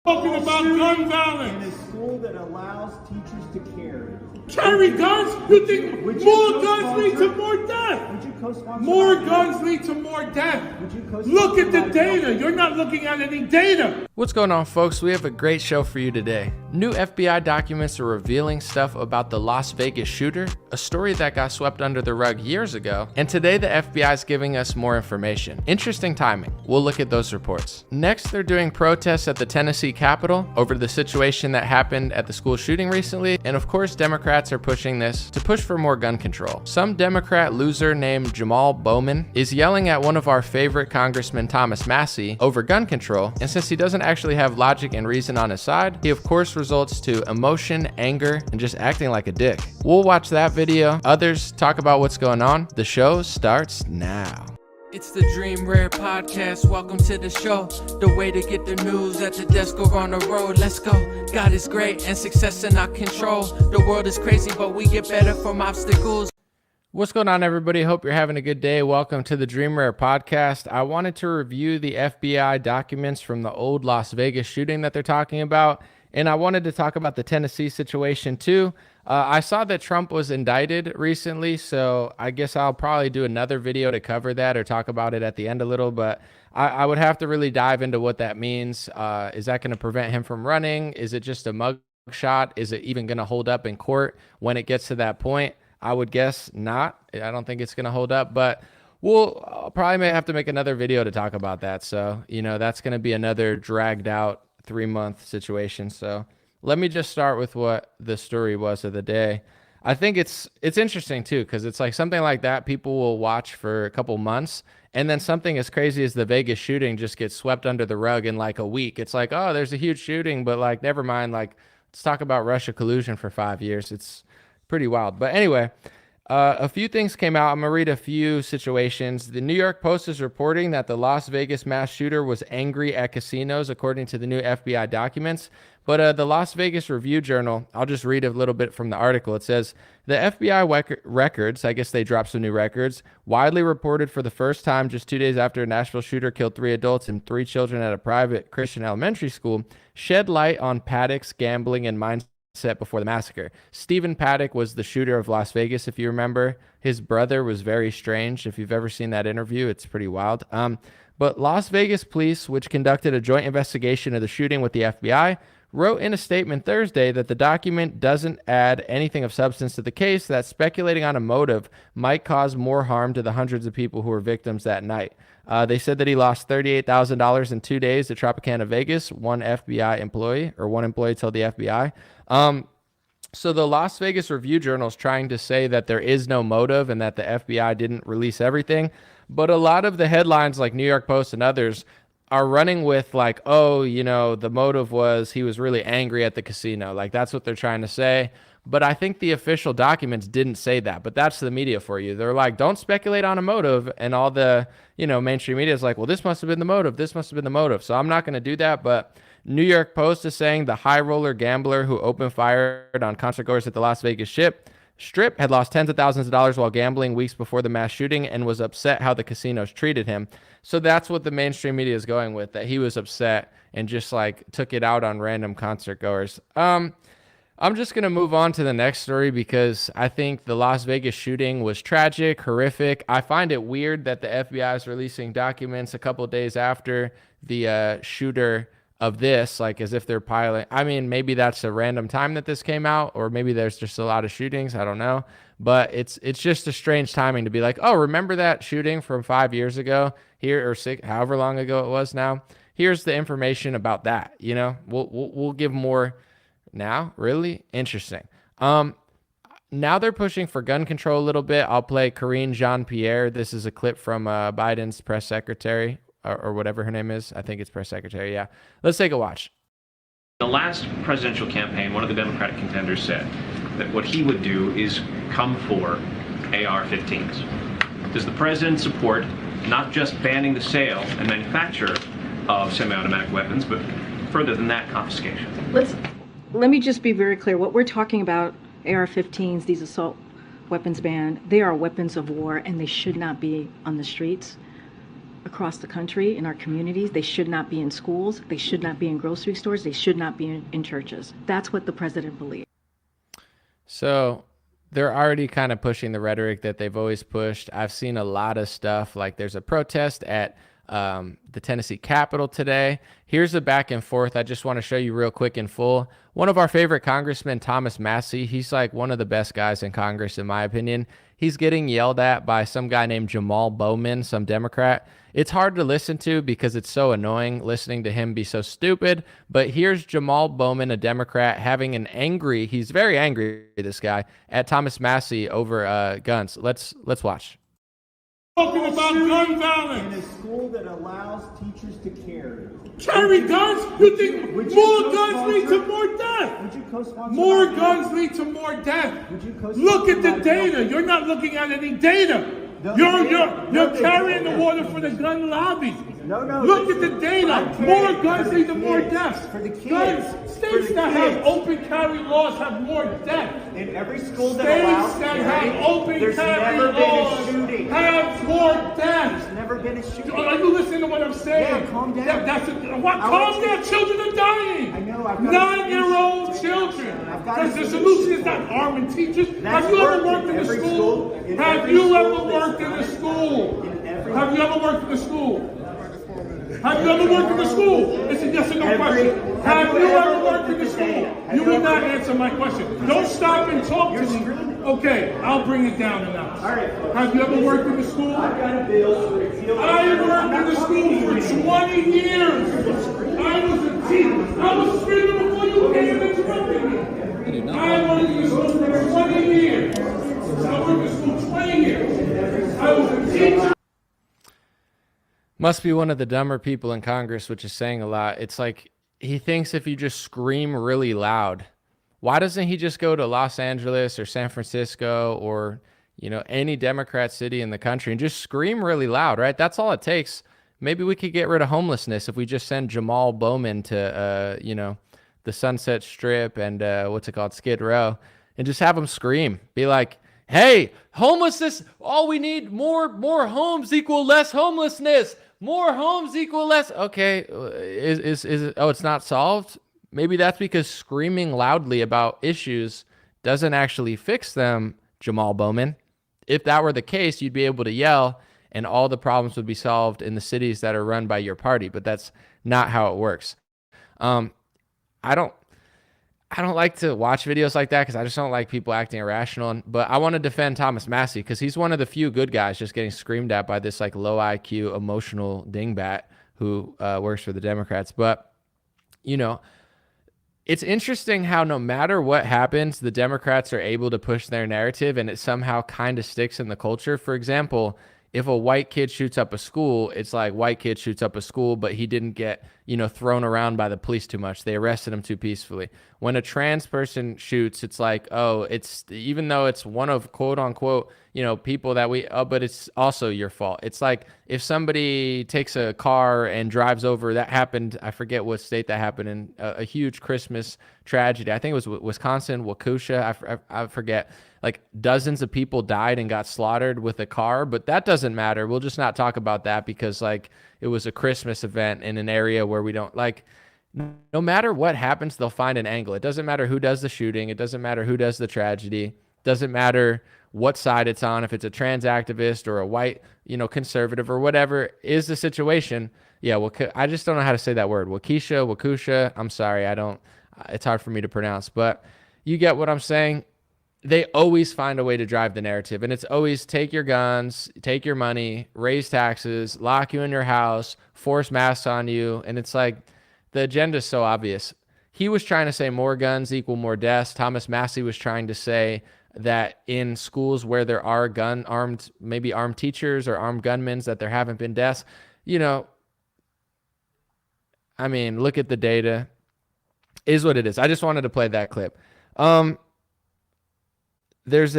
talking about gun violence. In a school that allows teachers to carry guns? You think more guns lead to more death? More guns lead to more death. Look at the data. You're not looking at any data. What's going on, folks? We have a great show for you today. New FBI documents are revealing stuff about the Las Vegas shooter, a story that got swept under the rug years ago, and today the FBI is giving us more information. Interesting timing. We'll look at those reports. Next, they're doing protests at the Tennessee Capitol over the situation that happened at the school shooting recently, and of course, Democrats are pushing this to push for more gun control. Some Democrat loser named Jamal Bowman is yelling at one of our favorite Congressman Thomas Massie over gun control, and since he doesn't actually have logic and reason on his side, he of course results to emotion, anger, and just acting like a dick. We'll watch that video. Others talk about what's going on. The show starts now. It's the Dream Rare Podcast. Welcome to the show. The way to get the news at the desk or on the road. Let's go. God is great and success in our control. The world is crazy, but we get better from obstacles. What's going on, everybody? Hope you're having a good day. Welcome to the Dream Rare Podcast. I wanted to review the FBI documents from the old Las Vegas shooting that they're talking about, and I wanted to talk about the Tennessee situation too. I saw that Trump was indicted recently, so I guess I'll probably do another video to cover that or talk about it at the end a little, but I would have to really dive into what that means. Is that going to prevent him from running? Is it just a mug shot? Is it even going to hold up in court when it gets to that point? I would guess not. I don't think it's going to hold up, but we'll probably may have to make another video to talk about that. So, that's going to be another dragged out 3-month situation. So let me just start with what the story was of the day. I think it's interesting too, because it's like something like that people will watch for a couple months, and then something as crazy as the Vegas shooting just gets swept under the rug in like a week. It's like, oh, there's a huge shooting, but like, never mind. Like, let's talk about Russia collusion for 5 years. It's pretty wild. But anyway, a few things came out. I'm going to read a few situations. The New York Post is reporting that the Las Vegas mass shooter was angry at casinos, according to the new FBI documents. But the Las Vegas Review-Journal, I'll just read a little bit from the article. It says, the FBI records, I guess they dropped some new records, widely reported for the first time just 2 days after a Nashville shooter killed 3 adults and 3 children at a private Christian elementary school, shed light on Paddock's gambling and mindset before the massacre. Stephen Paddock was the shooter of Las Vegas, if you remember. His brother was very strange. If you've ever seen that interview, it's pretty wild. But Las Vegas police, which conducted a joint investigation of the shooting with the FBI, wrote in a statement Thursday that the document doesn't add anything of substance to the case, that speculating on a motive might cause more harm to the hundreds of people who were victims that night. They said that he lost $38,000 in 2 days to Tropicana Vegas, one employee told the FBI. So the Las Vegas Review-Journal is trying to say that there is no motive and that the FBI didn't release everything. But a lot of the headlines like New York Post and others are running with like, oh, the motive was he was really angry at the casino. Like, that's what they're trying to say. But I think the official documents didn't say that. But that's the media for you. They're like, don't speculate on a motive. And all the, mainstream media is like, well, this must have been the motive. This must have been the motive. So I'm not going to do that. But New York Post is saying the high roller gambler who opened fire on concertgoers at the Las Vegas Strip had lost tens of thousands of dollars while gambling weeks before the mass shooting and was upset how the casinos treated him. So that's what the mainstream media is going with, that he was upset and just like took it out on random concertgoers. I'm just going to move on to the next story because I think the Las Vegas shooting was tragic, horrific. I find it weird that the FBI is releasing documents a couple of days after the shooter of this, like as if they're piling. I mean, maybe that's a random time that this came out, or maybe there's just a lot of shootings. I don't know. But it's just a strange timing to be like, oh, remember that shooting from 5 years ago here, or 6, however long ago it was now? Here's the information about that. We'll give more now. Really interesting. Now they're pushing for gun control a little bit. I'll play Karine Jean-Pierre. This is a clip from Biden's press secretary, or whatever her name is. I think it's press secretary. Yeah. Let's take a watch. The last presidential campaign, one of the Democratic contenders said that what he would do is come for AR-15s. Does the president support not just banning the sale and manufacture of semi-automatic weapons, but further than that, confiscation? Let me just be very clear. What we're talking about, AR-15s, these assault weapons ban, they are weapons of war and they should not be on the streets. across the country in our communities. They should not be in schools. They should not be in grocery stores. They should not be in churches. That's what the president believes. So they're already kind of pushing the rhetoric that they've always pushed. I've seen a lot of stuff, like there's a protest at the Tennessee Capitol today. Here's the back and forth. I just want to show you real quick in full. One of our favorite congressmen, Thomas Massie, he's like one of the best guys in Congress, in my opinion. He's getting yelled at by some guy named Jamal Bowman, some Democrat. It's hard to listen to because it's so annoying listening to him be so stupid. But here's Jamal Bowman, a Democrat, having an angry, he's very angry, this guy, at Thomas Massie over guns. Let's watch. Talking about gun In violence. a school that allows teachers to Carry guns? You think Would you more guns co-sponsor- lead to more death? Would you co-sponsor More that? guns lead to more death. Would you co-sponsor Look at the that data. bill? You're not looking at any data. No, You're they carrying don't. the water for the gun lobby. No. Look at the data. I'm More carrying guns for the lead to more kids. deaths. For the kids. Guns, states For the that have kids. open carry laws have more deaths. In every school that States allows that carry, have open there's carry never been a laws shooting. have more deaths. There's never been a shooting. Are you listening to what I'm saying? Yeah, calm down. What? I Calm want you- down. Children are dying. I know, I've got a 9-year-old solution. children. I've got a Because the solution solution is for not you. arming teachers. That's Have you ever worked worked in in a every school? school. In Have every you school ever that's worked in a done it. school? In every- Have you ever worked in a school? Have you ever worked in a school? It's a yes or no question. Have you ever worked in a school? You will not answer my question. Don't stop and talk to me. Okay, I'll bring it down a notch. All right. Have you ever worked in a school? I've got a bill to repeal. I worked in the school for 20 years. I was a teacher. I was screaming before you came and interrupted me. I worked in the school for 20 years. I worked in the school 20 years. I was a teacher. Must be one of the dumber people in Congress, which is saying a lot. It's like he thinks if you just scream really loud, why doesn't he just go to Los Angeles or San Francisco or, you know, any Democrat city in the country and just scream really loud, right? That's all it takes. Maybe we could get rid of homelessness if we just send Jamal Bowman to, you know, the Sunset Strip and what's it called, Skid Row, and just have him scream. Be like, hey, homelessness, all we need, more homes equal less homelessness. More homes equal less. Okay, is it, oh, it's not solved? Maybe that's because screaming loudly about issues doesn't actually fix them, Jamal Bowman. If that were the case, you'd be able to yell and all the problems would be solved in the cities that are run by your party, but that's not how it works. I don't like to watch videos like that because I just don't like people acting irrational. But I want to defend Thomas Massie because he's one of the few good guys just getting screamed at by this like low IQ, emotional dingbat who works for the Democrats. But, you know, it's interesting how no matter what happens, the Democrats are able to push their narrative and it somehow kind of sticks in the culture. For example, if a white kid shoots up a school, it's like white kid shoots up a school, but he didn't get, you know, thrown around by the police too much. They arrested him too peacefully. When a trans person shoots, it's like, oh, it's, even though it's one of quote unquote, you know, people that we, oh, but it's also your fault. It's like if somebody takes a car and drives over, that happened, I forget what state that happened in, a huge Christmas tragedy. I think it was Wisconsin, Waukesha, I forget. Like dozens of people died and got slaughtered with a car, but that doesn't matter. We'll just not talk about that because like it was a Christmas event in an area where we don't like, no matter what happens, they'll find an angle. It doesn't matter who does the shooting. It doesn't matter who does the tragedy. It doesn't matter what side it's on. If it's a trans activist or a white, you know, conservative or whatever is the situation. Yeah. Well, I just don't know how to say that word. Waukesha. I'm sorry. It's hard for me to pronounce, but you get what I'm saying. They always find a way to drive the narrative, and it's always take your guns, take your money, raise taxes, lock you in your house, force masks on you. And it's like the agenda is so obvious. He was trying to say more guns equal more deaths. Thomas Massie was trying to say that in schools where there are armed teachers or armed gunmen, that there haven't been deaths. You know, I mean, look at the data. Is what it is. I just wanted to play that clip. There's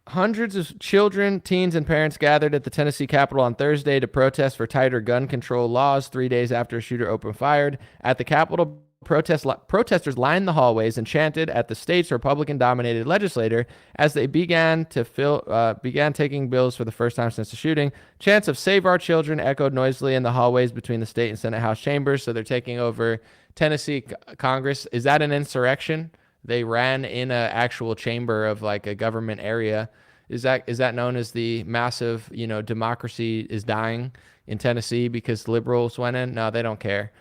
hundreds of children, teens, and parents gathered at the Tennessee Capitol on Thursday to protest for tighter gun control laws 3 days after a shooter opened fire at the Capitol protesters lined the hallways and chanted at the state's Republican-dominated legislature as they began taking bills for the first time since the shooting. Chants of "Save Our Children" echoed noisily in the hallways between the state and Senate House chambers. So they're taking over Tennessee Congress. Is that an insurrection? They ran in an actual chamber of like a government area. Is that known as the massive, democracy is dying in Tennessee because liberals went in? No, they don't care.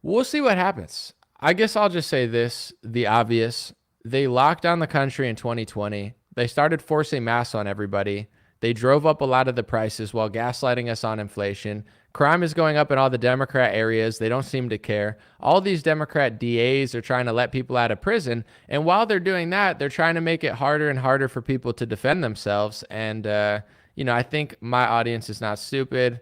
We'll see what happens. I guess I'll just say this, the obvious. They locked down the country in 2020. They started forcing masks on everybody. They drove up a lot of the prices while gaslighting us on inflation. Crime is going up in all the Democrat areas. They don't seem to care. All these Democrat DAs are trying to let people out of prison. And while they're doing that, they're trying to make it harder and harder for people to defend themselves. And, I think my audience is not stupid.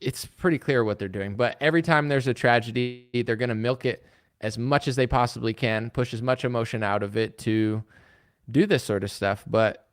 It's pretty clear what they're doing. But every time there's a tragedy, they're going to milk it as much as they possibly can, push as much emotion out of it to do this sort of stuff. But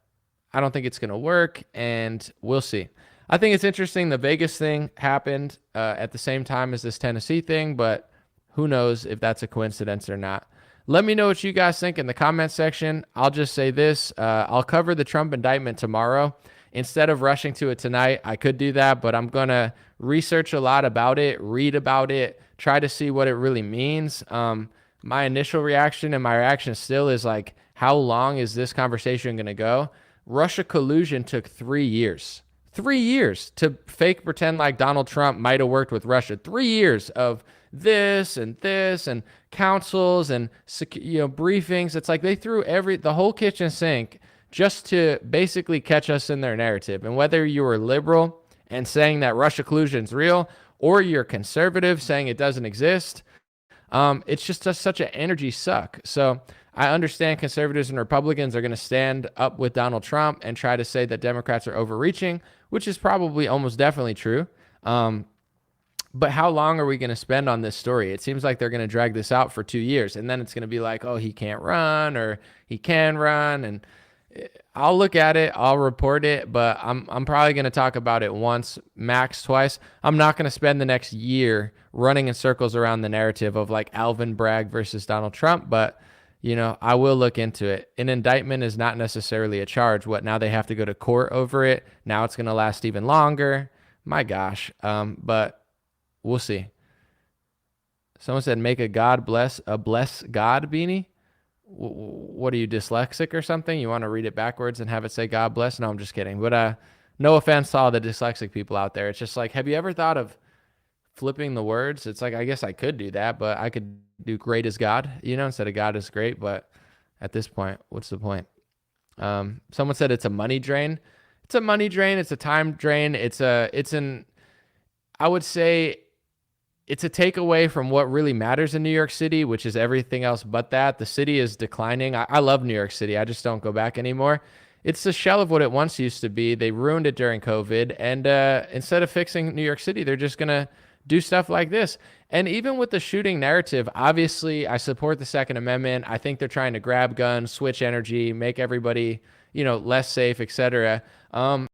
I don't think it's going to work, and we'll see. I think it's interesting the Vegas thing happened at the same time as this Tennessee thing, but who knows if that's a coincidence or not. Let me know what you guys think in the comment section. I'll just say this. I'll cover the Trump indictment tomorrow. Instead of rushing to it tonight, I could do that, but I'm going to research a lot about it, read about it, try to see what it really means. My initial reaction and my reaction still is like, how long is this conversation going to go? Russia collusion took 3 years. 3 years to fake pretend like Donald Trump might have worked with Russia. 3 years of this and councils and briefings. It's like they threw the whole kitchen sink just to basically catch us in their narrative. And whether you were liberal and saying that Russia collusion is real, or you're conservative saying it doesn't exist, it's just such an energy suck. So I understand conservatives and Republicans are going to stand up with Donald Trump and try to say that Democrats are overreaching, which is probably almost definitely true. But how long are we going to spend on this story? It seems like they're going to drag this out for 2 years, and then it's going to be like, oh, he can't run or he can run. And I'll look at it, I'll report it, but I'm probably going to talk about it once, max twice. I'm not going to spend the next year running in circles around the narrative of like Alvin Bragg versus Donald Trump, but I will look into it. An indictment is not necessarily a charge. What, now they have to go to court over it? Now it's going to last even longer. My gosh. But we'll see. Someone said, make a bless God beanie. What are you, dyslexic or something? You want to read it backwards and have it say God bless? No, I'm just kidding. But no offense to all the dyslexic people out there. It's just like, have you ever thought of flipping the words? It's like, I guess I could do that, but I could do great as God, instead of God is great. But at this point, what's the point? Someone said it's a money drain. It's a money drain. It's a time drain. I would say it's a takeaway from what really matters in New York City, which is everything else but that. The city is declining. I love New York City. I just don't go back anymore. It's a shell of what it once used to be. They ruined it during COVID. And instead of fixing New York City, they're just going to do stuff like this. And even with the shooting narrative, obviously, I support the Second Amendment. I think they're trying to grab guns, switch energy, make everybody, less safe, etc. But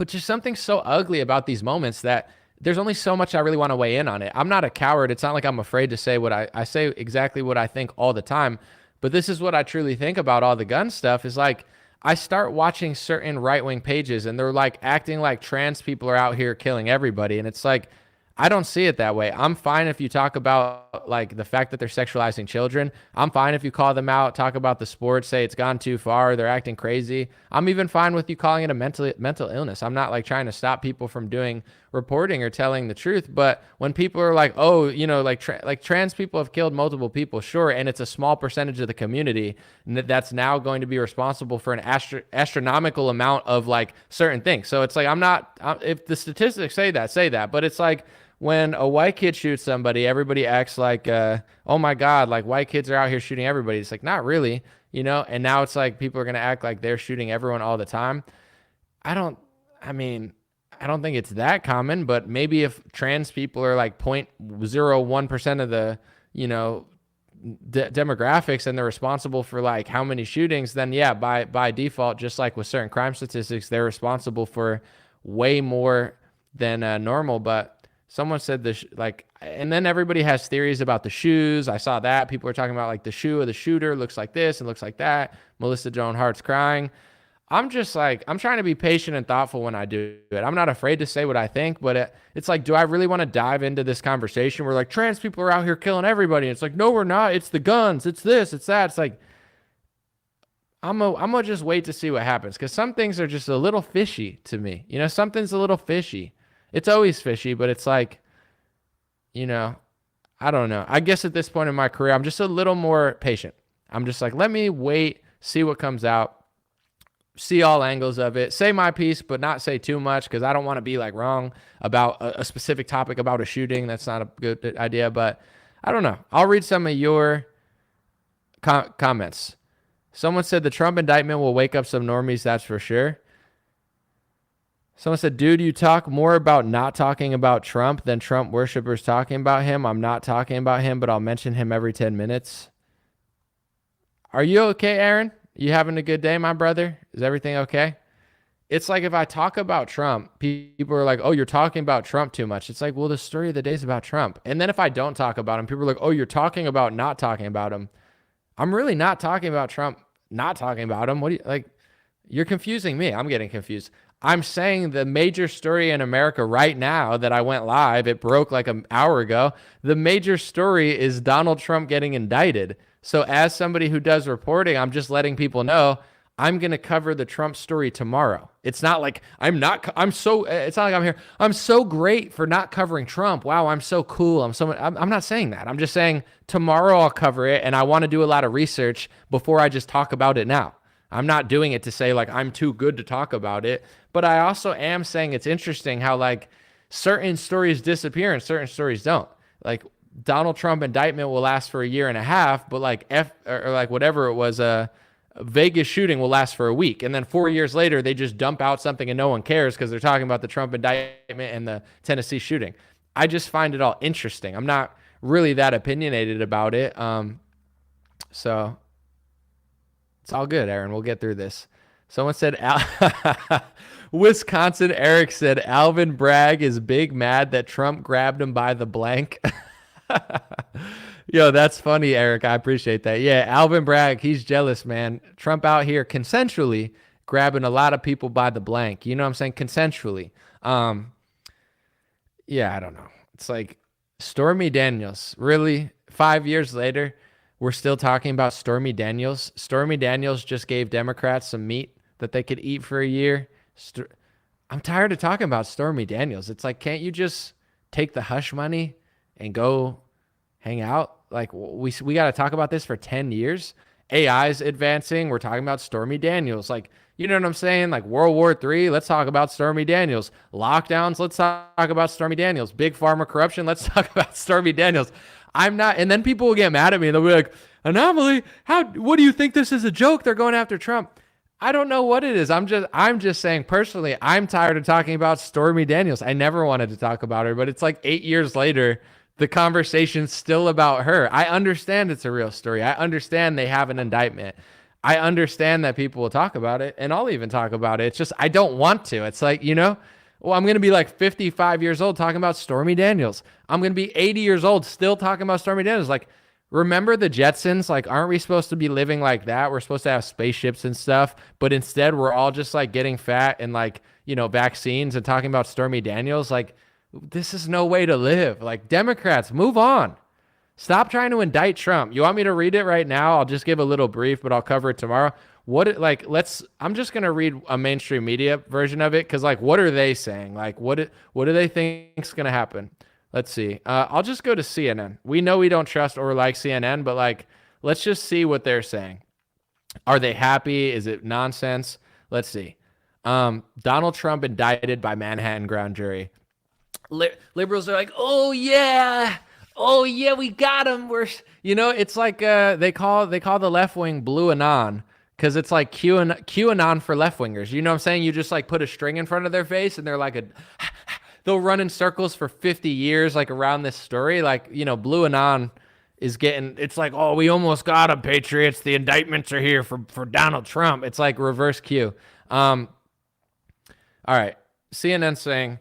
just something so ugly about these moments that there's only so much I really want to weigh in on it. I'm not a coward. It's not like I'm afraid to say what I say exactly what I think all the time. But this is what I truly think about all the gun stuff is like, I start watching certain right-wing pages and they're like acting like trans people are out here killing everybody. And it's like, I don't see it that way. I'm fine if you talk about like the fact that they're sexualizing children. I'm fine if you call them out, talk about the sports, say it's gone too far, they're acting crazy. I'm even fine with you calling it a mental illness. I'm not like trying to stop people from doing reporting or telling the truth. But when people are like, oh, like trans people have killed multiple people, sure, and it's a small percentage of the community that's now going to be responsible for an astronomical amount of like certain things. So it's like, if the statistics say that, but it's like, when a white kid shoots somebody, everybody acts like, oh my God, like white kids are out here shooting everybody. It's like, not really, and now it's like people are going to act like they're shooting everyone all the time. I don't think it's that common, but maybe if trans people are like 0.01% of the, demographics and they're responsible for like how many shootings, then yeah, by default, just like with certain crime statistics, they're responsible for way more than normal. But Someone said this, like, and then everybody has theories about the shoes. I saw that. People are talking about, like, the shoe of the shooter looks like this and looks like that. Melissa Joan Hart's crying. I'm just like, I'm trying to be patient and thoughtful when I do it. I'm not afraid to say what I think, but it's like, do I really want to dive into this conversation where, like, trans people are out here killing everybody? It's like, no, we're not. It's the guns. It's this. It's that. It's like, I'm gonna just wait to see what happens, because some things are just a little fishy to me. You know, something's a little fishy. It's always fishy, but it's like, you know, I don't know. I guess at this point in my career, I'm just a little more patient. I'm just like, let me wait, see what comes out. See all angles of it, say my piece, but not say too much, because I don't want to be like wrong about a specific topic about a shooting. That's not a good idea, but I don't know. I'll read some of your comments. Someone said the Trump indictment will wake up some normies, that's for sure. Someone said, dude, you talk more about not talking about Trump than Trump worshipers talking about him. I'm not talking about him, but I'll mention him every 10 minutes. Are you okay, Aaron? You having a good day, my brother? Is everything okay? It's like, if I talk about Trump, people are like, oh, you're talking about Trump too much. It's like, well, the story of the day is about Trump. And then if I don't talk about him, people are like, oh, you're talking about not talking about him. I'm really not talking about Trump, not talking about him. What do you, like, you're confusing me. I'm getting confused. I'm saying the major story in America right now that I went live, it broke like an hour ago. The major story is Donald Trump getting indicted. So as somebody who does reporting, I'm just letting people know I'm going to cover the Trump story tomorrow. It's not like it's not like I'm here. I'm so great for not covering Trump. Wow, I'm so cool. I'm not saying that. I'm just saying tomorrow I'll cover it, and I want to do a lot of research before I just talk about it now. I'm not doing it to say like I'm too good to talk about it, but I also am saying it's interesting how like certain stories disappear and certain stories don't. Like Donald Trump indictment will last for a year and a half, but like whatever it was, a Vegas shooting will last for a week. And then 4 years later, they just dump out something and no one cares because they're talking about the Trump indictment and the Tennessee shooting. I just find it all interesting. I'm not really that opinionated about it. So it's all good, Aaron. We'll get through this. Someone said, Wisconsin Eric said, Alvin Bragg is big mad that Trump grabbed him by the blank. Yo, that's funny, Eric. I appreciate that. Yeah, Alvin Bragg, he's jealous, man. Trump out here consensually grabbing a lot of people by the blank. You know what I'm saying? Consensually. Yeah, I don't know. It's like Stormy Daniels. Really? 5 years later, we're still talking about Stormy Daniels. Stormy Daniels just gave Democrats some meat that they could eat for a year. I'm tired of talking about Stormy Daniels. It's like, can't you just take the hush money and go hang out? Like, we got to talk about this for 10 years. AI's advancing. We're talking about Stormy Daniels. Like, you know what I'm saying? Like World War III, let's talk about Stormy Daniels. Lockdowns, let's talk about Stormy Daniels. Big pharma corruption, let's talk about Stormy Daniels. I'm not, and then people will get mad at me. They'll be like, Anomaly, what do you think this is a joke? They're going after Trump. I don't know what it is. I'm just saying personally, I'm tired of talking about Stormy Daniels. I never wanted to talk about her, but it's like 8 years later, the conversation's still about her. I understand it's a real story. I understand they have an indictment. I understand that people will talk about it, and I'll even talk about it. It's just I don't want to. It's like, you know, well, I'm going to be like 55 years old talking about Stormy Daniels. I'm going to be 80 years old still talking about Stormy Daniels. Like, remember the Jetsons? Like, aren't we supposed to be living like that? We're supposed to have spaceships and stuff, but instead we're all just like getting fat and like, you know, vaccines and talking about Stormy Daniels. Like, this is no way to live. Like, Democrats, move on. Stop trying to indict Trump. You want me to read it right now? I'll just give a little brief, but I'll cover it tomorrow. I'm just going to read a mainstream media version of it. Cause like, what are they saying? Like, what do they think is going to happen? Let's see. I'll just go to CNN. We know we don't trust or like CNN, but like, let's just see what they're saying. Are they happy? Is it nonsense? Let's see. Donald Trump indicted by Manhattan grand jury. Liberals are like, oh yeah, we got him. It's like they call the left wing blue anon, because it's like QAnon for left wingers. You know what I'm saying? You just like put a string in front of their face and they're like they'll run in circles for 50 years like around this story. Like, you know, blue anon is it's like, oh, we almost got him, Patriots. The indictments are here for Donald Trump. It's like reverse Q. All right. CNN saying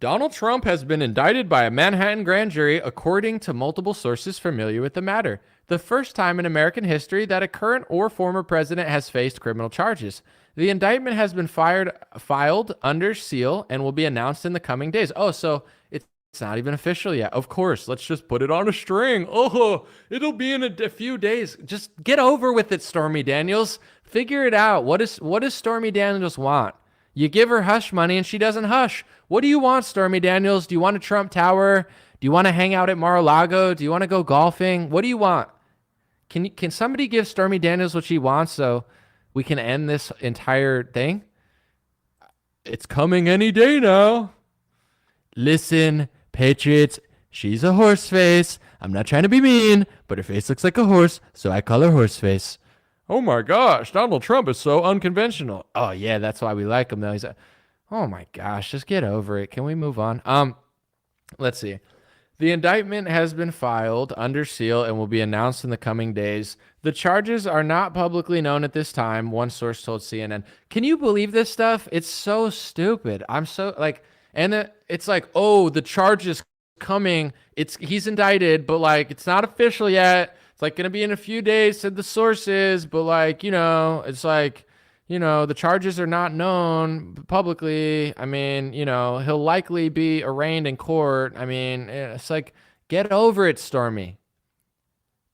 Donald Trump has been indicted by a Manhattan grand jury, according to multiple sources familiar with the matter. The first time in American history that a current or former president has faced criminal charges. The indictment has been filed under seal and will be announced in the coming days. Oh, so it's not even official yet. Of course, let's just put it on a string. Oh, it'll be in a few days. Just get over with it, Stormy Daniels. Figure it out. What does Stormy Daniels want? You give her hush money and she doesn't hush. What do you want, Stormy Daniels? Do you want a Trump Tower? Do you want to hang out at Mar-a-Lago? Do you want to go golfing? What do you want? Can somebody give Stormy Daniels what she wants so we can end this entire thing? It's coming any day now. Listen, Patriots, she's a horse face. I'm not trying to be mean, but her face looks like a horse, so I call her horse face. Oh my gosh, Donald Trump is so unconventional. Oh yeah, that's why we like him though. He's oh my gosh, just get over it. Can we move on? Let's see. The indictment has been filed under seal and will be announced in the coming days. The charges are not publicly known at this time, one source told CNN. Can you believe this stuff? It's so stupid. I'm so like, and it's like, oh, the charge is coming. He's indicted, but like, it's not official yet. It's like going to be in a few days, said the sources, but like, it's like, the charges are not known publicly. I mean, he'll likely be arraigned in court. I mean, it's like, get over it, Stormy.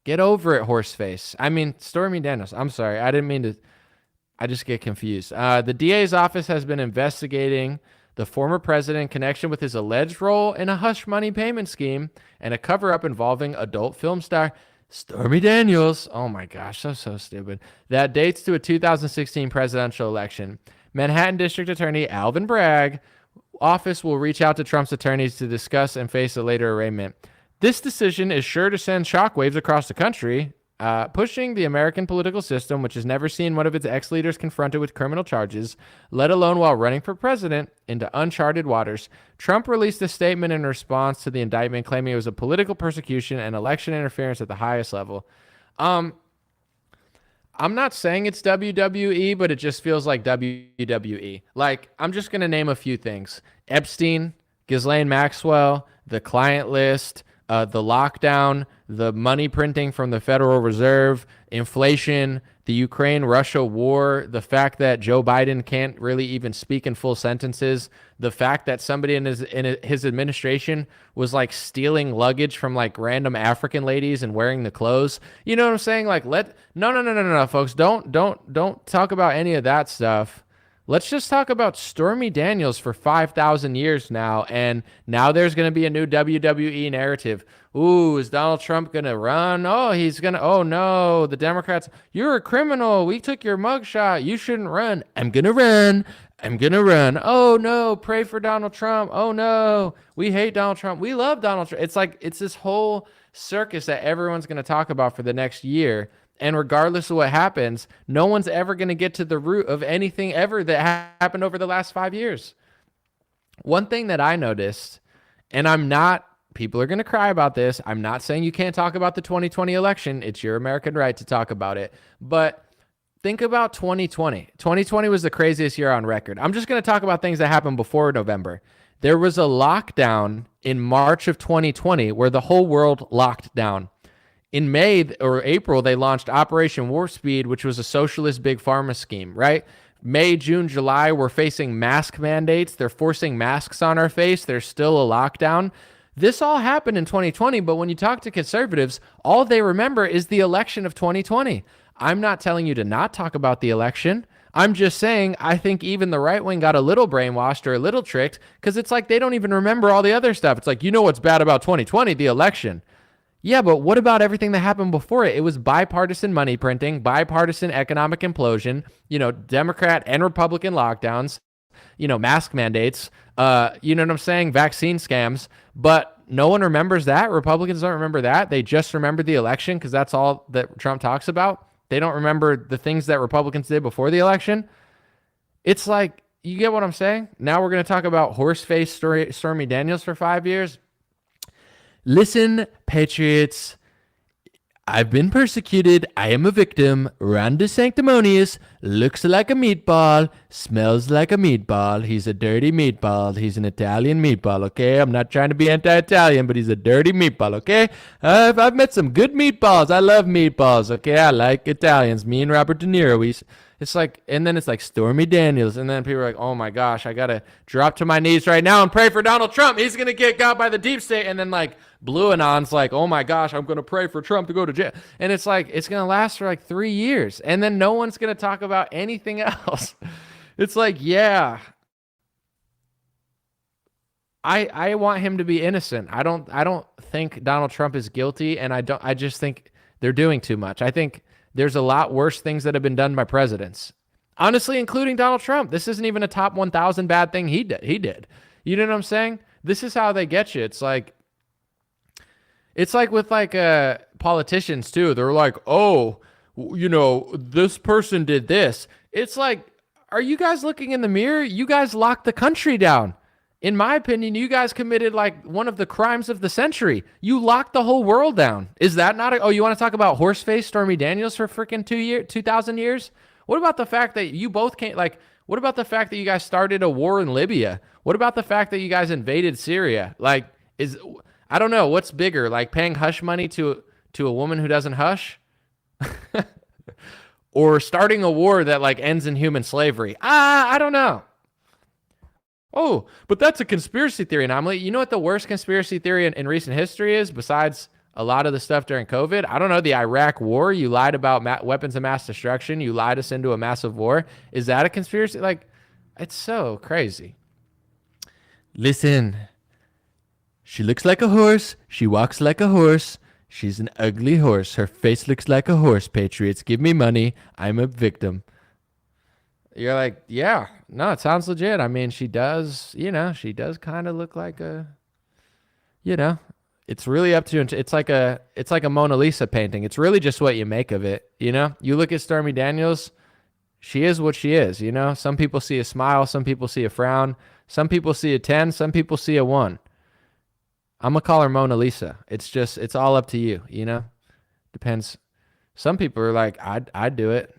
Get over it, horseface. I mean, Stormy Daniels. I'm sorry. I didn't mean to. I just get confused. The DA's office has been investigating the former president in connection with his alleged role in a hush money payment scheme and a cover-up involving adult film star Stormy Daniels. Oh my gosh, so stupid. That dates to a 2016 presidential election. Manhattan District Attorney Alvin Bragg office will reach out to Trump's attorneys to discuss and face a later arraignment. This decision is sure to send shockwaves across the country, pushing the American political system, which has never seen one of its ex-leaders confronted with criminal charges, let alone while running for president, into uncharted waters. Trump released a statement in response to the indictment, claiming it was a political persecution and election interference at the highest level. I'm not saying it's WWE, but it just feels like WWE. Like, I'm just going to name a few things. Epstein, Ghislaine Maxwell, the client list, the lockdown, the money printing from the Federal Reserve, inflation, the Ukraine-Russia war, the fact that Joe Biden can't really even speak in full sentences, the fact that somebody in his administration was like stealing luggage from like random African ladies and wearing the clothes. You know what I'm saying? Like, no, folks, don't talk about any of that stuff. Let's just talk about Stormy Daniels for 5,000 years now, and now there's going to be a new WWE narrative. Ooh, is Donald Trump going to run? Oh, he's going to, oh no, the Democrats, you're a criminal. We took your mugshot. You shouldn't run. I'm going to run. I'm going to run. Oh no, pray for Donald Trump. Oh no, we hate Donald Trump. We love Donald Trump. It's like, it's this whole circus that everyone's going to talk about for the next year. And regardless of what happens, no one's ever going to get to the root of anything ever that happened over the last 5 years. One thing that I noticed, and people are going to cry about this. I'm not saying you can't talk about the 2020 election. It's your American right to talk about it. But think about 2020. 2020 was the craziest year on record. I'm just going to talk about things that happened before November. There was a lockdown in March of 2020 where the whole world locked down. In May or April, they launched Operation Warp Speed, which was a socialist big pharma scheme, right? May, June, July, we're facing mask mandates. They're forcing masks on our face. There's still a lockdown. This all happened in 2020, but when you talk to conservatives, all they remember is the election of 2020. I'm not telling you to not talk about the election. I'm just saying I think even the right wing got a little brainwashed or a little tricked because it's like they don't even remember all the other stuff. It's like, what's bad about 2020? The election. Yeah, but what about everything that happened before it? It was bipartisan money printing, bipartisan economic implosion, Democrat and Republican lockdowns, mask mandates, you know what I'm saying? Vaccine scams. But no one remembers that. Republicans don't remember that. They just remember the election because that's all that Trump talks about. They don't remember the things that Republicans did before the election. It's like, you get what I'm saying? Now we're going to talk about horseface Stormy Daniels for 5 years. Listen, Patriots, I've been persecuted. I am a victim. Ron DeSanctimonious looks like a meatball, smells like a meatball. He's a dirty meatball. He's an Italian meatball, okay? I'm not trying to be anti-Italian, but he's a dirty meatball, okay? I've met some good meatballs. I love meatballs, okay? I like Italians. Me and Robert De Niro, it's like, and then it's like Stormy Daniels, and then people are like, oh my gosh, I gotta drop to my knees right now and pray for Donald Trump. He's gonna get got by the deep state. And then like Blue Anon's like, oh my gosh, I'm gonna pray for Trump to go to jail. And it's like, it's gonna last for like 3 years, and then no one's gonna talk about anything else. It's like, yeah, I want him to be innocent. I don't think Donald Trump is guilty, and I just think they're doing too much. I think there's a lot worse things that have been done by presidents. Honestly, including Donald Trump. This isn't even a top 1,000 bad thing he did. You know what I'm saying? This is how they get you. It's like with like politicians too. They're like, oh, you know, this person did this. It's like, are you guys looking in the mirror? You guys locked the country down. In my opinion, you guys committed like one of the crimes of the century. You locked the whole world down. Is that not oh, you want to talk about horseface Stormy Daniels for freaking 2,000 years? What about the fact that you both can't, like, what about the fact that you guys started a war in Libya? What about the fact that you guys invaded Syria? Like, I don't know, what's bigger, like paying hush money to a woman who doesn't hush? Or starting a war that like ends in human slavery? I don't know. Oh, but that's a conspiracy theory anomaly. You know what the worst conspiracy theory in recent history is, besides a lot of the stuff during COVID? I don't know, the Iraq war. You lied about weapons of mass destruction. You lied us into a massive war. Is that a conspiracy? Like, it's so crazy. Listen, she looks like a horse. She walks like a horse. She's an ugly horse. Her face looks like a horse, Patriots. Give me money. I'm a victim. You're like, yeah, no, it sounds legit. I mean, she does kind of look like a, it's really up to you. It's like a Mona Lisa painting. It's really just what you make of it. You look at Stormy Daniels, she is what she is. Some people see a smile. Some people see a frown. Some people see a 10. Some people see a 1. I'm going to call her Mona Lisa. It's all up to you, Depends. Some people are like, I'd do it.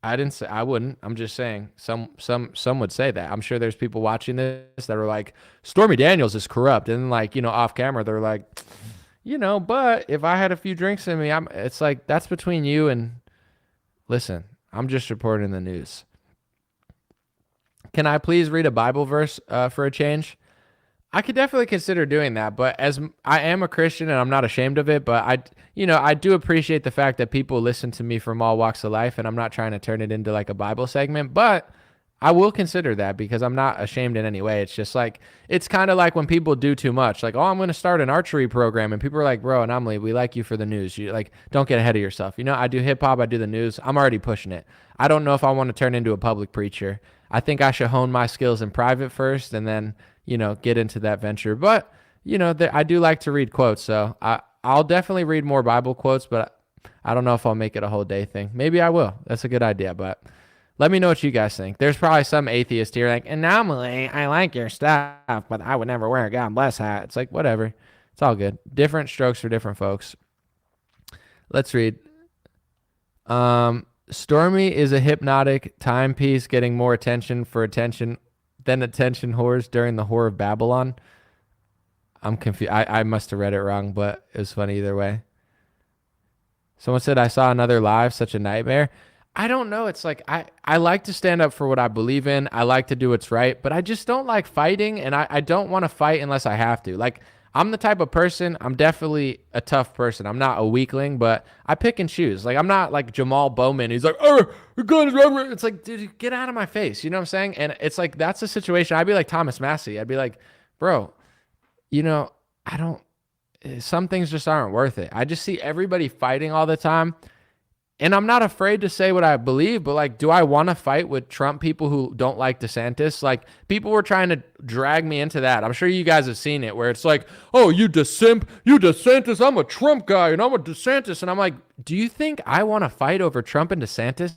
I didn't say I wouldn't. I'm just saying some would say that. I'm sure there's people watching this that are like, Stormy Daniels is corrupt. And like, off camera, they're like, but if I had a few drinks in me, it's like, that's between you and, listen, I'm just reporting the news. Can I please read a Bible verse for a change? I could definitely consider doing that, but as I am a Christian and I'm not ashamed of it, but I do appreciate the fact that people listen to me from all walks of life, and I'm not trying to turn it into like a Bible segment, but I will consider that because I'm not ashamed in any way. It's just like, it's kind of like when people do too much, like, oh, I'm going to start an archery program, and people are like, bro, anomaly, we like you for the news. You like, don't get ahead of yourself. I do hip hop, I do the news. I'm already pushing it. I don't know if I want to turn into a public preacher. I think I should hone my skills in private first, and then get into that venture. But, I do like to read quotes. So I'll definitely read more Bible quotes, but I don't know if I'll make it a whole day thing. Maybe I will. That's a good idea. But let me know what you guys think. There's probably some atheist here like, anomaly, I like your stuff, but I would never wear a God bless hat. It's like, whatever. It's all good. Different strokes for different folks. Let's read. Stormy is a hypnotic timepiece getting more attention than attention whores during the Whore of Babylon. I'm confused. I must have read it wrong, but it was funny either way. Someone said, I saw another live, such a nightmare. I don't know. It's like, I like to stand up for what I believe in. I like to do what's right, but I just don't like fighting, and I don't want to fight unless I have to. Like, I'm the type of person, I'm definitely a tough person. I'm not a weakling, but I pick and choose. Like, I'm not like Jamal Bowman. He's like, oh, gun is rubber. It's like, dude, get out of my face. You know what I'm saying? And it's like, that's a situation. I'd be like Thomas Massey. I'd be like, bro, some things just aren't worth it. I just see everybody fighting all the time. And I'm not afraid to say what I believe, but like, do I want to fight with Trump people who don't like DeSantis? Like, people were trying to drag me into that. I'm sure you guys have seen it where it's like, oh, you DeSantis, I'm a Trump guy and I'm a DeSantis. And I'm like, do you think I want to fight over Trump and DeSantis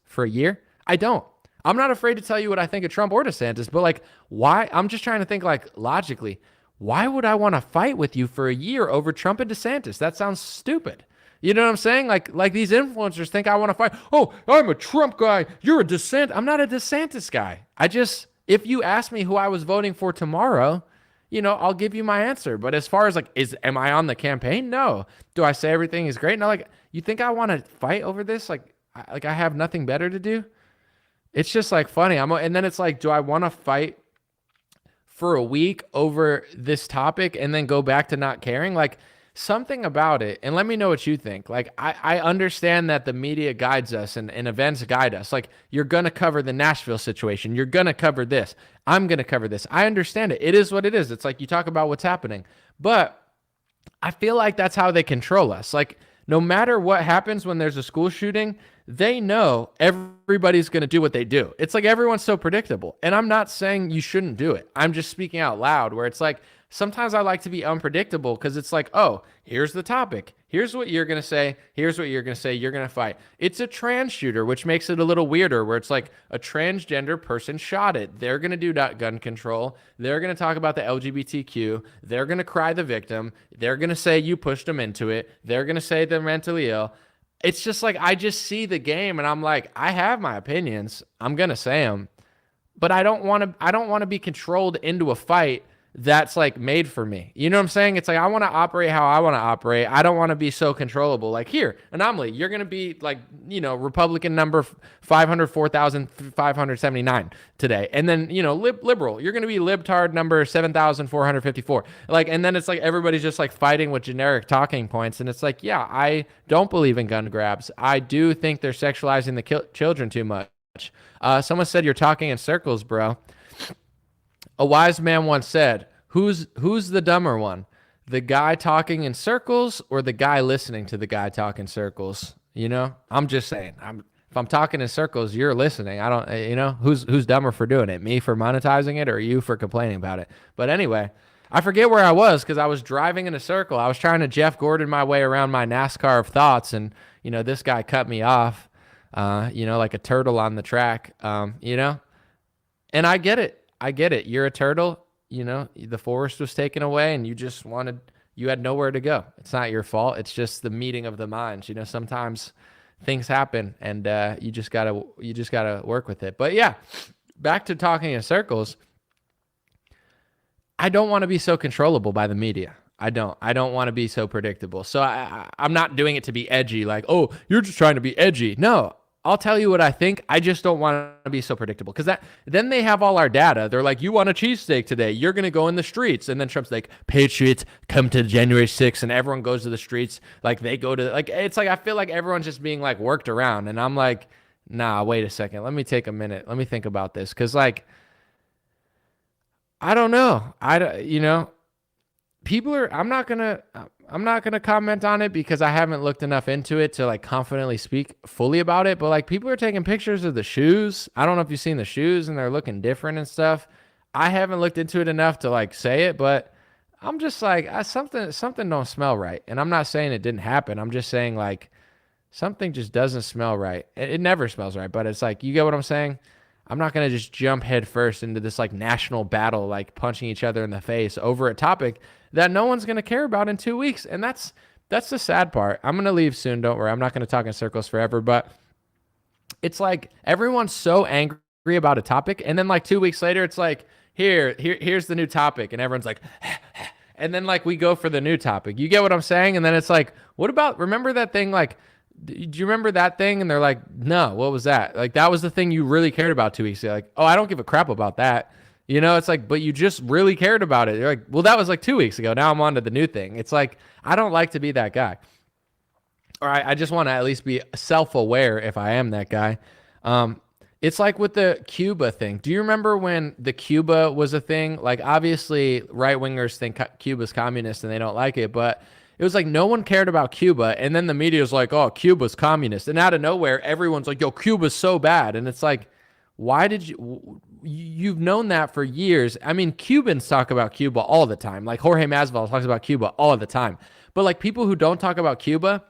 for a year? I don't. I'm not afraid to tell you what I think of Trump or DeSantis, but like, why? I'm just trying to think like logically, why would I want to fight with you for a year over Trump and DeSantis? That sounds stupid. You know what I'm saying? Like these influencers think I want to fight. Oh, I'm a Trump guy. You're a I'm not a DeSantis guy. If you ask me who I was voting for tomorrow, I'll give you my answer. But as far as am I on the campaign? No. Do I say everything is great? No. You think I want to fight over this? I have nothing better to do. It's just funny. And then it's do I want to fight for a week over this topic and then go back to not caring? Something about it, and let me know what you think. I understand that the media guides us and events guide us. You're going to cover the Nashville situation. You're going to cover this. I'm going to cover this. I understand it. It is what it is. It's you talk about what's happening. But I feel like that's how they control us. No matter what happens when there's a school shooting, they know everybody's going to do what they do. It's everyone's so predictable. And I'm not saying you shouldn't do it. I'm just speaking out loud where it's sometimes I like to be unpredictable because it's oh, here's the topic. Here's what you're going to say. Here's what you're going to say. You're going to fight. It's a trans shooter, which makes it a little weirder where it's a transgender person shot it. They're going to do gun control. They're going to talk about the LGBTQ. They're going to cry the victim. They're going to say you pushed them into it. They're going to say they're mentally ill. It's just I just see the game and I'm I have my opinions. I'm going to say them, but I don't want to be controlled into a fight that's made for me. You know what I'm saying? It's I want to operate how I want to operate. I don't want to be so controllable. Here, anomaly, you're going to be Republican number 504,579 today. And then, liberal, you're going to be libtard number 7,454. And then it's everybody's just fighting with generic talking points. And it's yeah, I don't believe in gun grabs. I do think they're sexualizing the children too much. Someone said you're talking in circles, bro. A wise man once said, who's the dumber one? The guy talking in circles or the guy listening to the guy talk in circles? I'm just saying. If I'm talking in circles, you're listening. I don't, who's dumber for doing it? Me for monetizing it or you for complaining about it? But anyway, I forget where I was because I was driving in a circle. I was trying to Jeff Gordon my way around my NASCAR of thoughts. And, this guy cut me off, like a turtle on the track, And I get it. You're a turtle. The forest was taken away and you had nowhere to go. It's not your fault. It's just the meeting of the minds. Sometimes things happen and you just gotta work with it. But yeah, back to talking in circles. I don't want to be so controllable by the media. I don't want to be so predictable. So I'm not doing it to be edgy. Oh, you're just trying to be edgy. No, I'll tell you what I think. I just don't want to be so predictable because then they have all our data. They're you want a cheesesteak today. You're going to go in the streets. And then Trump's Patriots come to January 6th and everyone goes to the streets. They go to it's I feel like everyone's just being worked around. And I'm nah, wait a second. Let me take a minute. Let me think about this. Cause I don't know. People are, I'm not going to comment on it because I haven't looked enough into it to confidently speak fully about it. But people are taking pictures of the shoes. I don't know if you've seen the shoes and they're looking different and stuff. I haven't looked into it enough to say it, but I'm just something don't smell right. And I'm not saying it didn't happen. I'm just saying something just doesn't smell right. It never smells right, but it's you get what I'm saying? I'm not going to just jump head first into this national battle, punching each other in the face over a topic that no one's going to care about in 2 weeks. And that's the sad part. I'm going to leave soon. Don't worry. I'm not going to talk in circles forever, but it's everyone's so angry about a topic. And then 2 weeks later, it's here's the new topic. And everyone's and then we go for the new topic. You get what I'm saying? And then it's what about, remember that thing? Do you remember that thing? And they're no, what was that? That was the thing you really cared about 2 weeks ago. Oh, I don't give a crap about that. It's but you just really cared about it. You're well, that was 2 weeks ago. Now I'm on to the new thing. It's I don't like to be that guy. Or I just want to at least be self-aware if I am that guy. It's with the Cuba thing. Do you remember when the Cuba was a thing? Obviously right-wingers think Cuba's communist and they don't like it, but it was no one cared about Cuba. And then the media was oh, Cuba's communist. And out of nowhere, everyone's yo, Cuba's so bad. And it's why did you've known that for years. I mean, Cubans talk about Cuba all the time. Jorge Masvidal talks about Cuba all the time. But people who don't talk about Cuba,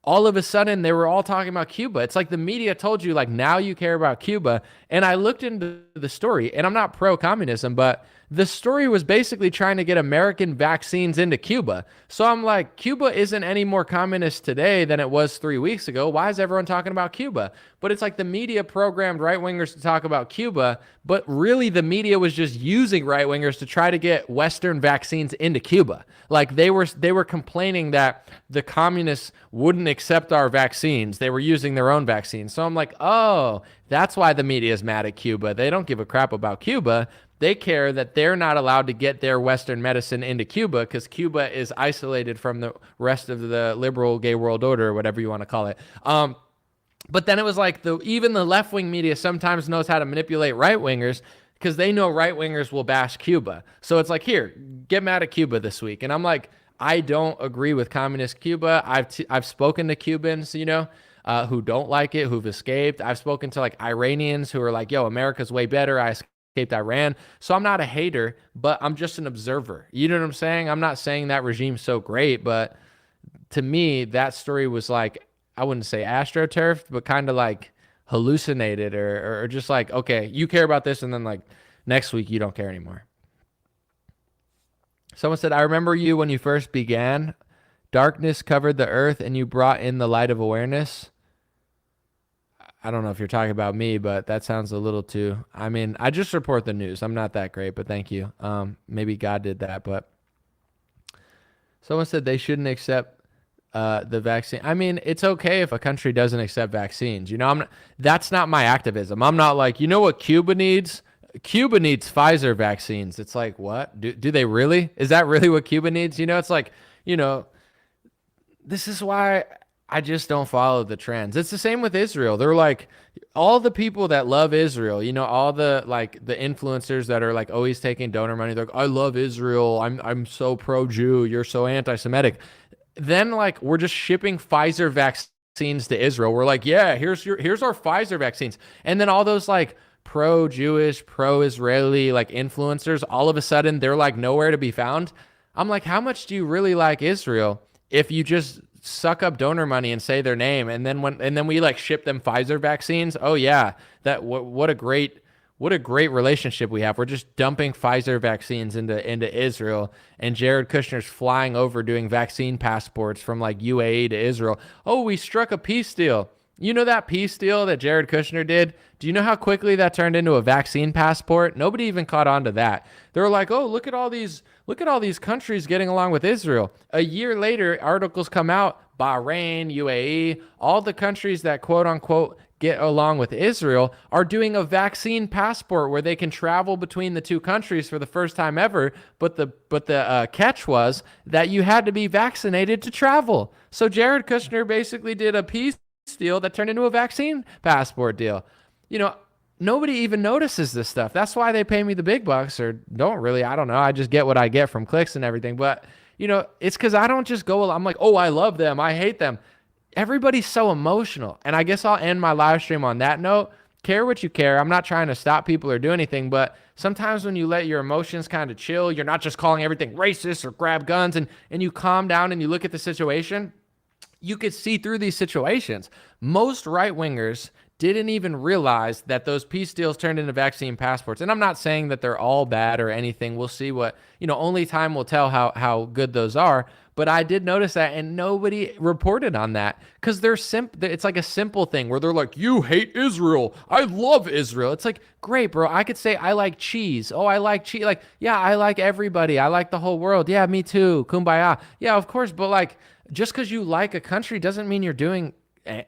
all of a sudden they were all talking about Cuba. It's the media told you now you care about Cuba. And I looked into the story and I'm not pro-communism, but the story was basically trying to get American vaccines into Cuba. So I'm like, Cuba isn't any more communist today than it was 3 weeks ago. Why is everyone talking about Cuba? But it's like the media programmed right-wingers to talk about Cuba, but really the media was just using right-wingers to try to get Western vaccines into Cuba. Like they were complaining that the communists wouldn't accept our vaccines. They were using their own vaccines. So I'm like, oh, that's why the media is mad at Cuba. They don't give a crap about Cuba. They care that they're not allowed to get their Western medicine into Cuba because Cuba is isolated from the rest of the liberal gay world order, or whatever you want to call it. But then it was like even the left-wing media sometimes knows how to manipulate right-wingers because they know right-wingers will bash Cuba. So it's like, here, get mad at Cuba this week. And I'm like, I don't agree with communist Cuba. I've spoken to Cubans, who don't like it, who've escaped. I've spoken to like Iranians who are like, yo, America's way better. I escaped Iran. So I'm not a hater, but I'm just an observer. You know what I'm saying? I'm not saying that regime's so great, but to me, that story was like, I wouldn't say astroturfed, but kind of like hallucinated or just like, okay, you care about this, and then like next week you don't care anymore. Someone said, I remember you when you first began. Darkness covered the earth and you brought in the light of awareness. I don't know if you're talking about me, but that sounds a little too, I mean, I just report the news. I'm not that great, but thank you. Maybe God did that, but someone said they shouldn't accept the vaccine. I mean, it's okay if a country doesn't accept vaccines. That's not my activism. I'm not like, you know what Cuba needs? Cuba needs Pfizer vaccines. It's like, what? Do they really? Is that really what Cuba needs? It's like, this is why I just don't follow the trends. It's the same with Israel. They're like, all the people that love Israel, all the like the influencers that are like always taking donor money. They're like, I love Israel. I'm so pro-Jew. You're so anti-Semitic. Then like we're just shipping Pfizer vaccines to Israel. We're like, yeah, here's our Pfizer vaccines. And then all those like pro-Jewish, pro-Israeli like influencers, all of a sudden they're like nowhere to be found. I'm like, how much do you really like Israel if you just suck up donor money and say their name, and then we like ship them Pfizer vaccines? Oh yeah, what a great relationship we have. We're just dumping Pfizer vaccines into Israel, and Jared Kushner's flying over doing vaccine passports from like UAE to Israel. Oh, we struck a peace deal. You know that peace deal that Jared Kushner did? Do you know how quickly that turned into a vaccine passport? Nobody even caught on to that. They were like, oh, look at all these countries getting along with Israel. A year later, articles come out, Bahrain, UAE, all the countries that quote unquote get along with Israel are doing a vaccine passport where they can travel between the two countries for the first time ever. But the catch was that you had to be vaccinated to travel. So Jared Kushner basically did a peace deal that turned into a vaccine passport deal. Nobody even notices this stuff. That's why they pay me the big bucks, or don't really. I don't know. I just get what I get from clicks and everything. But, it's because I don't just go, I'm like, oh, I love them, I hate them. Everybody's so emotional. And I guess I'll end my live stream on that note. Care what you care. I'm not trying to stop people or do anything, but sometimes when you let your emotions kind of chill, you're not just calling everything racist or grab guns, and you calm down and you look at the situation, you could see through these situations. Most right-wingers didn't even realize that those peace deals turned into vaccine passports. And I'm not saying that they're all bad or anything. We'll see what, only time will tell how good those are. But I did notice that, and nobody reported on that because it's like a simple thing where they're like, you hate Israel. I love Israel. It's like, great, bro. I could say I like cheese. Oh, I like cheese. Like, yeah, I like everybody. I like the whole world. Yeah, me too. Kumbaya. Yeah, of course. But like, just because you like a country doesn't mean you're doing an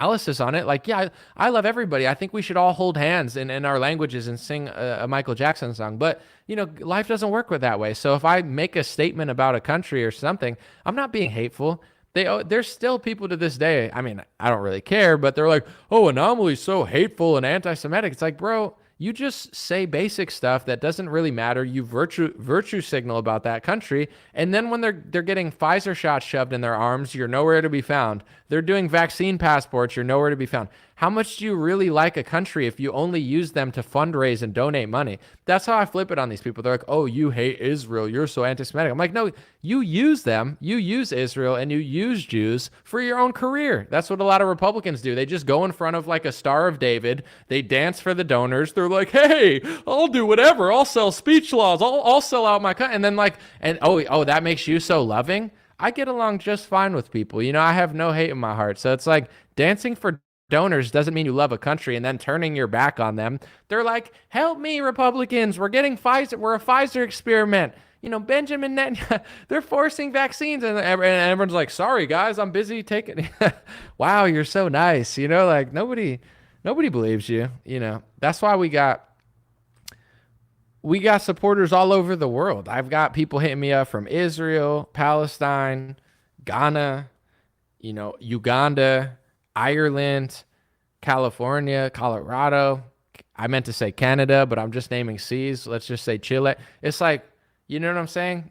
analysis on it. Like, yeah, I love everybody. I think we should all hold hands in our languages and sing a Michael Jackson song. But, life doesn't work that way. So if I make a statement about a country or something, I'm not being hateful. There's still people to this day. I mean, I don't really care, but they're like, oh, Anomaly's so hateful and anti-Semitic. It's like, bro, you just say basic stuff that doesn't really matter. You virtue signal about that country. And then when they're getting Pfizer shots shoved in their arms, you're nowhere to be found. They're doing vaccine passports, you're nowhere to be found. how much do you really like a country if you only use them to fundraise and donate money? That's how I flip it on these people. They're like, oh, you hate Israel, you're so anti-Semitic. I'm like, no, you use them, you use Israel, and you use Jews for your own career. That's what a lot of Republicans do. They just go in front of like a Star of David, they dance for the donors. They're like, hey, I'll do whatever, I'll sell speech laws, I'll sell out my country. And then like, and oh, that makes you so loving? I get along just fine with people. You know, I have no hate in my heart. So it's like dancing for donors doesn't mean you love a country, and then turning your back on them. They're like, help me, Republicans. We're getting Pfizer. We're a Pfizer experiment. You know, Benjamin Netanyahu, they're forcing vaccines. And everyone's like, sorry, guys, I'm busy taking. Wow, you're so nice. You know, like nobody believes you. You know, that's why we got supporters all over the world. I've got people hitting me up from Israel, Palestine, Ghana, you know, Uganda, Ireland, California, Colorado. I meant to say Canada, but I'm just naming seas. Let's just say Chile. It's like, you know what I'm saying?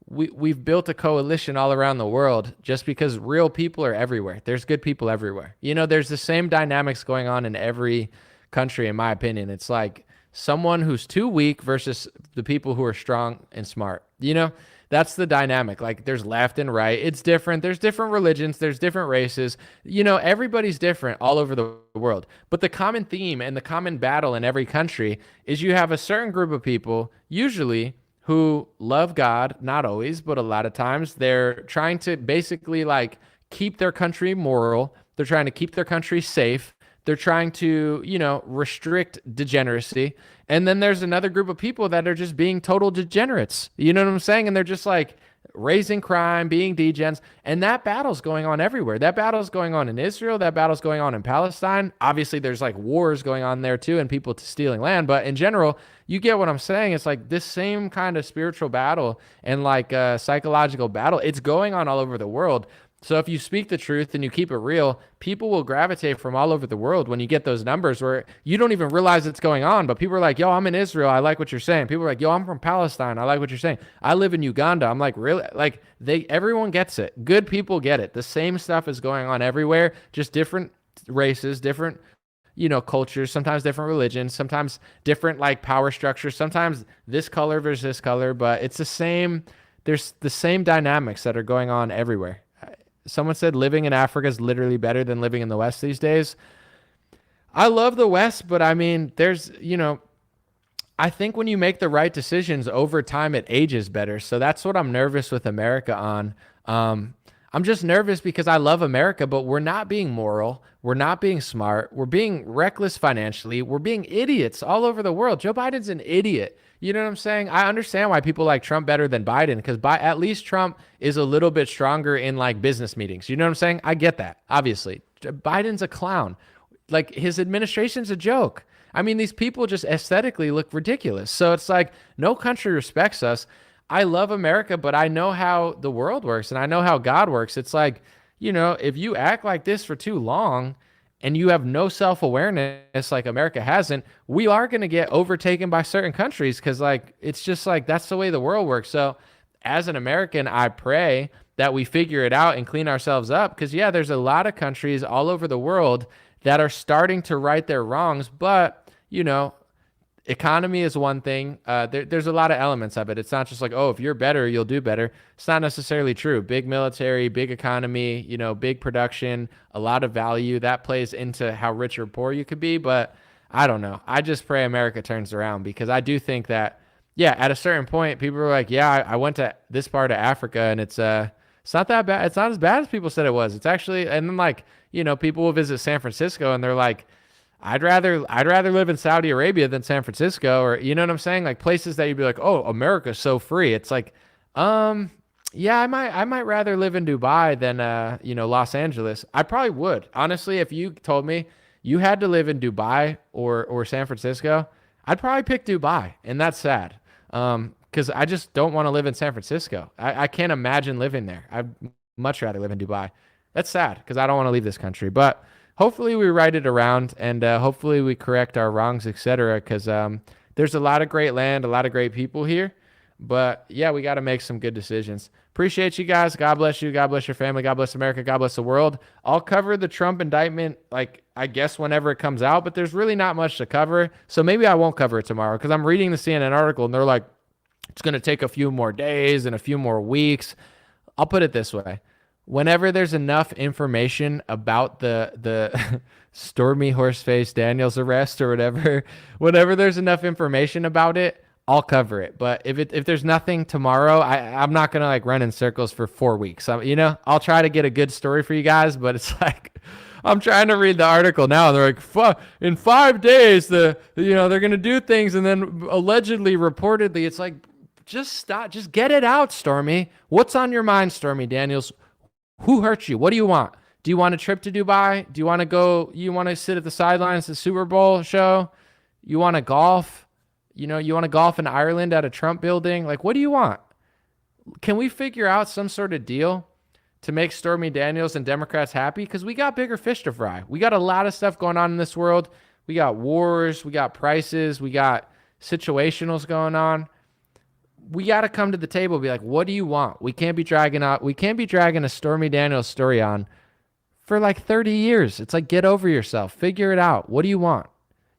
We've built a coalition all around the world just because real people are everywhere. There's good people everywhere. You know, there's the same dynamics going on in every country, in my opinion. It's like someone who's too weak versus the people who are strong and smart. You know, that's the dynamic. Like there's left and right. It's different. There's different religions. There's different races. You know, everybody's different all over the world. But the common theme and the common battle in every country is you have a certain group of people, usually, who love God, not always, but a lot of times. They're trying to basically like keep their country moral. They're trying to keep their country safe. They're trying to, you know, restrict degeneracy. And then there's another group of people that are just being total degenerates. You know what I'm saying? And they're just like raising crime, being degens. And that battle's going on everywhere. That battle's going on in Israel. That battle's going on in Palestine. Obviously, there's like wars going on there too and people stealing land. But in general, you get what I'm saying. It's like this same kind of spiritual battle and like psychological battle. It's going on all over the world. So if you speak the truth and you keep it real, people will gravitate from all over the world when you get those numbers where you don't even realize it's going on. But people are like, yo, I'm in Israel. I like what you're saying. People are like, yo, I'm from Palestine. I like what you're saying. I live in Uganda. I'm like, really? Like everyone gets it. Good people get it. The same stuff is going on everywhere, just different races, different, you know, cultures, sometimes different religions, sometimes different like power structures, sometimes this color versus this color, but it's the same. There's the same dynamics that are going on everywhere. Someone said living in Africa is literally better than living in the West these days. I love the West, but I mean, there's, you know, I think when you make the right decisions over time, it ages better. So that's what I'm nervous with America on. I'm just nervous because I love America, but we're not being moral. We're not being smart. We're being reckless financially. We're being idiots all over the world. Joe Biden's an idiot. You know what I'm saying? I understand why people like Trump better than Biden because at least Trump is a little bit stronger in like business meetings. You know what I'm saying? I get that, obviously. Biden's a clown. Like his administration's a joke. I mean, these people just aesthetically look ridiculous. So it's like no country respects us. I love America, but I know how the world works and I know how God works. It's like, you know, if you act like this for too long and you have no self-awareness like America hasn't, we are going to get overtaken by certain countries because like, it's just like, that's the way the world works. So as an American, I pray that we figure it out and clean ourselves up because yeah, there's a lot of countries all over the world that are starting to right their wrongs, but you know, economy is one thing. There's a lot of elements of it. It's not just like, oh, if you're better, you'll do better. It's not necessarily true. Big military, big economy, you know, big production, a lot of value that plays into how rich or poor you could be. But I don't know. I just pray America turns around because I do think that, yeah, at a certain point, people are like, yeah, I went to this part of Africa and it's not that bad. It's not as bad as people said it was. It's actually, and then like, you know, people will visit San Francisco and they're like, I'd rather live in Saudi Arabia than San Francisco, or you know what I'm saying? Like places that you'd be like, oh, America's so free. It's like, yeah, I might rather live in Dubai than you know, Los Angeles. I probably would. Honestly, if you told me you had to live in Dubai or San Francisco, I'd probably pick Dubai, and that's sad. Because I just don't want to live in San Francisco. I can't imagine living there. I'd much rather live in Dubai. That's sad because I don't want to leave this country, but hopefully we right it around and hopefully we correct our wrongs, etc. Because there's a lot of great land, a lot of great people here. But yeah, we got to make some good decisions. Appreciate you guys. God bless you. God bless your family. God bless America. God bless the world. I'll cover the Trump indictment, like, I guess whenever it comes out, but there's really not much to cover. So maybe I won't cover it tomorrow because I'm reading the CNN article and they're like, it's going to take a few more days and a few more weeks. I'll put it this way. Whenever there's enough information about the Stormy Horseface Daniels arrest or whatever, whenever there's enough information about it, I'll cover it. But if there's nothing tomorrow, I'm not gonna like run in circles for 4 weeks. I'll try to get a good story for you guys, but it's like I'm trying to read the article now, and they're like, in 5 days, they're gonna do things, and then allegedly, reportedly, it's like, just stop, just get it out, Stormy. What's on your mind, Stormy Daniels? Who hurt you? What do you want? Do you want a trip to Dubai? Do you want to go? You want to sit at the sidelines at the Super Bowl show? You want to golf? You want to golf in Ireland at a Trump building? Like, what do you want? Can we figure out some sort of deal to make Stormy Daniels and Democrats happy? Because we got bigger fish to fry. We got a lot of stuff going on in this world. We got wars. We got prices. We got situationals going on. We got to come to the table and be like, what do you want? We can't be dragging a Stormy Daniels story on for like 30 years. It's like, get over yourself. Figure it out. What do you want?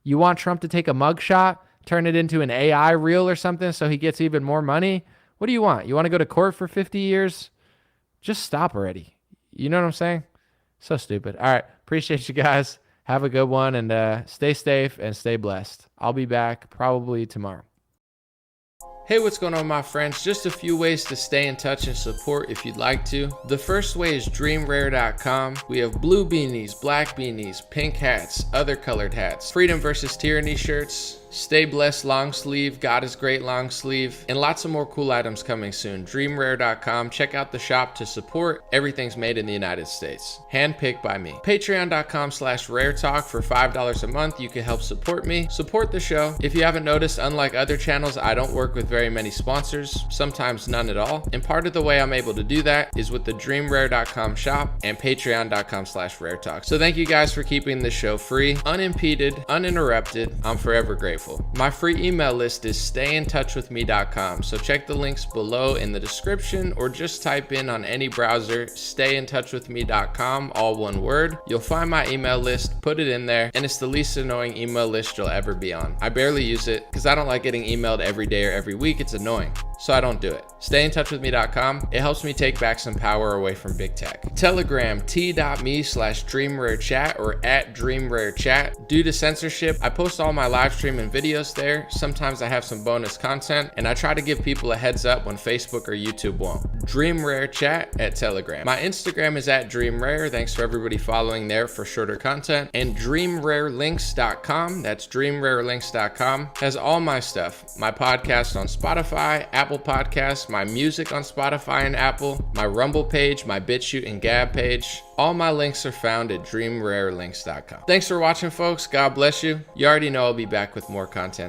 You want Trump to take a mugshot, turn it into an AI reel or something so he gets even more money? What do you want? You want to go to court for 50 years? Just stop already. You know what I'm saying? So stupid. All right. Appreciate you guys. Have a good one, and stay safe and stay blessed. I'll be back probably tomorrow. Hey, what's going on, my friends? Just a few ways to stay in touch and support if you'd like to. The first way is dreamrare.com. We have blue beanies, black beanies, pink hats, other colored hats, freedom versus tyranny shirts, stay blessed long sleeve, God is great long sleeve, and lots of more cool items coming soon. Dreamrare.com. Check out the shop to support. Everything's made in the United States. Handpicked by me. Patreon.com/raretalk for $5 a month. You can help support me, support the show. If you haven't noticed, unlike other channels, I don't work with very many sponsors, sometimes none at all. And part of the way I'm able to do that is with the dreamrare.com shop and patreon.com/raretalk. So thank you guys for keeping the show free, unimpeded, uninterrupted. I'm forever grateful. My free email list is stayintouchwithme.com. So check the links below in the description or just type in on any browser, stayintouchwithme.com, all one word. You'll find my email list, put it in there, and it's the least annoying email list you'll ever be on. I barely use it because I don't like getting emailed every day or every week. It's annoying. So I don't do it. Stayintouchwithme.com. It helps me take back some power away from big tech. Telegram, t.me/dreamrarechat or @dreamrarechat. Due to censorship, I post all my live stream and videos there. Sometimes I have some bonus content, and I try to give people a heads up when Facebook or YouTube won't. DreamRareChat at Telegram. My Instagram is @DreamRare. Thanks for everybody following there for shorter content. And DreamRareLinks.com. That's DreamRareLinks.com. Has all my stuff. My podcast on Spotify, Apple Podcasts, my music on Spotify and Apple, my Rumble page, my BitChute and Gab page. All my links are found at DreamRareLinks.com. Thanks for watching, folks. God bless you. You already know I'll be back with more content.